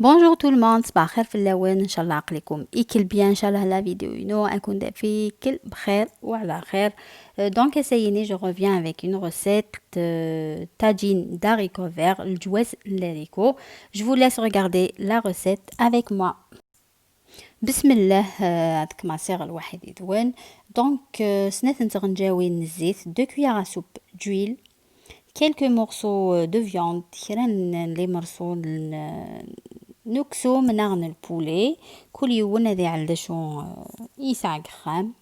Bonjour tout le monde, صباح الخير في اللون. ان شاء الله عقلكم يكل بيان ان شاء الله لا vidéo نكون في كل بخير وعلى خير. Donc essayez, je reviens avec une recette tagine d'haricots verts, الجواز الهاريكو. Je vous laisse regarder la recette avec moi. بسم الله. هذاك معصير الواحد يدوان. Donc سنات نتغنجاوين الزيت 2 cuillères à soupe d'huile, quelques morceaux de viande, les morceaux نكسو منغن البولي كل يوم هذي على شو يسع غرام.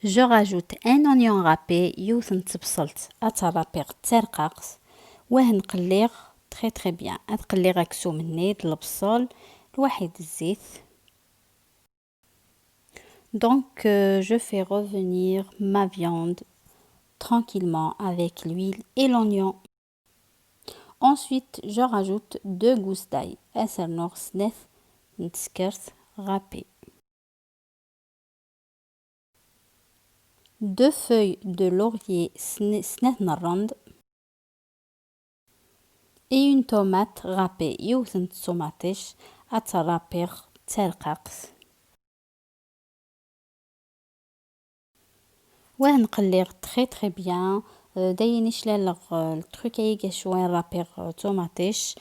Je rajoute un oignon râpé يوثن تبصلت اترابيغ ترقاقس واه نقليغ تري تري بيان. اتقليغ اكسو مني البصل الواحد الزيت. Donc je fais revenir ma viande tranquillement avec l'huile et l'oignon. Ensuite, je rajoute 2 gousses d'ail, أسرنوغ سنث نتسكرت râpé. 2 feuilles de laurier سنث نرند. Et une tomate râpée يوثن تسوماتيش أترابيغ ترقاقس. وهنقليغ تري تري بيان. داينيش لالغ التروكايق شوين رابيغ توماتيش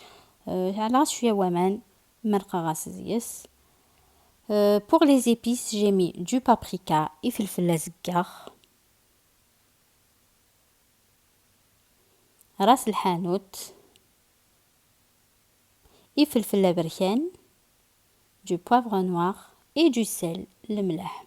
على شوية ومان مرقة غاس زيس. Pour les épices, j'ai mis du paprika et فلفل أزقر, راس الحانوت et فلفل أبركان, du poivre noir et du sel, الملح.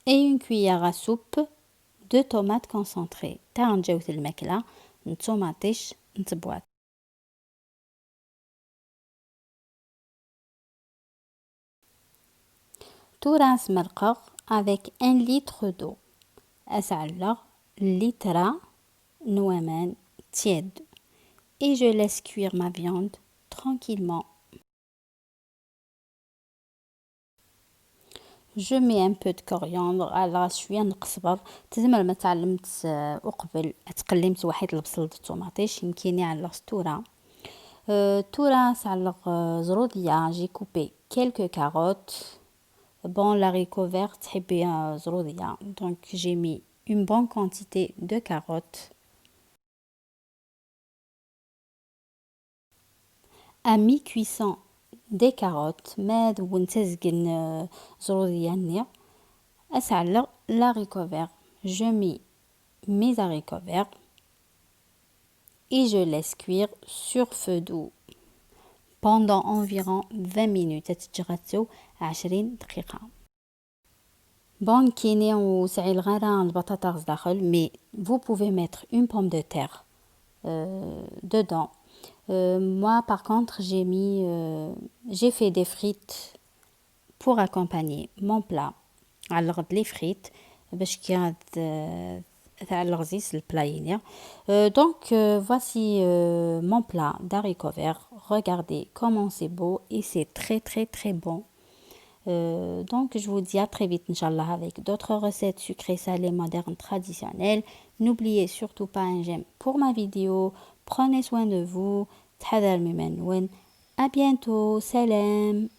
Et une cuillère à soupe de tomates concentrées. تاع نجاوث الماكلة نتوماتيش نتبوات. تورانس مرقق avec 1 litre d'eau. أسعلغ لترا نوامان tiède. Et je laisse cuire ma viande tranquillement. Je mets un peu de coriandre على شويه نقصبر. تزمر ما تعلمت اقبل تقلمت واحد البصل الطوماطيش يمكن يعلق ستورة. تورا سعلق زرودية. جي كوبي quelques carottes. Bon, l'haricot vert تحبي زرودية. Donc j'ai mis une bonne quantité de carottes. À mi-cuisson des carottes ما ونتزقن زرودية نيا أسعلق l'haricot vert. Je mets mes haricots verts et je laisse cuire sur feu doux pendant environ 20 minutes. تتجغتو 20 دقيقة. Bon, كيني وسعي الغرا البطاطا داخل, mais vous pouvez mettre une pomme de terre dedans. Moi, par contre, j'ai fait des frites pour accompagner mon plat. Alors, les frites, باش كي تعلق زيس البلاينيا. Donc, voici mon plat d'haricots verts. Regardez comment c'est beau et c'est très très très bon. Donc, je vous dis à très vite, Inch'Allah, avec d'autres recettes sucrées, salées, modernes, traditionnelles. N'oubliez surtout pas un j'aime pour ma vidéo. Prenez soin de vous. تحذر ممن. À bientôt. Salam.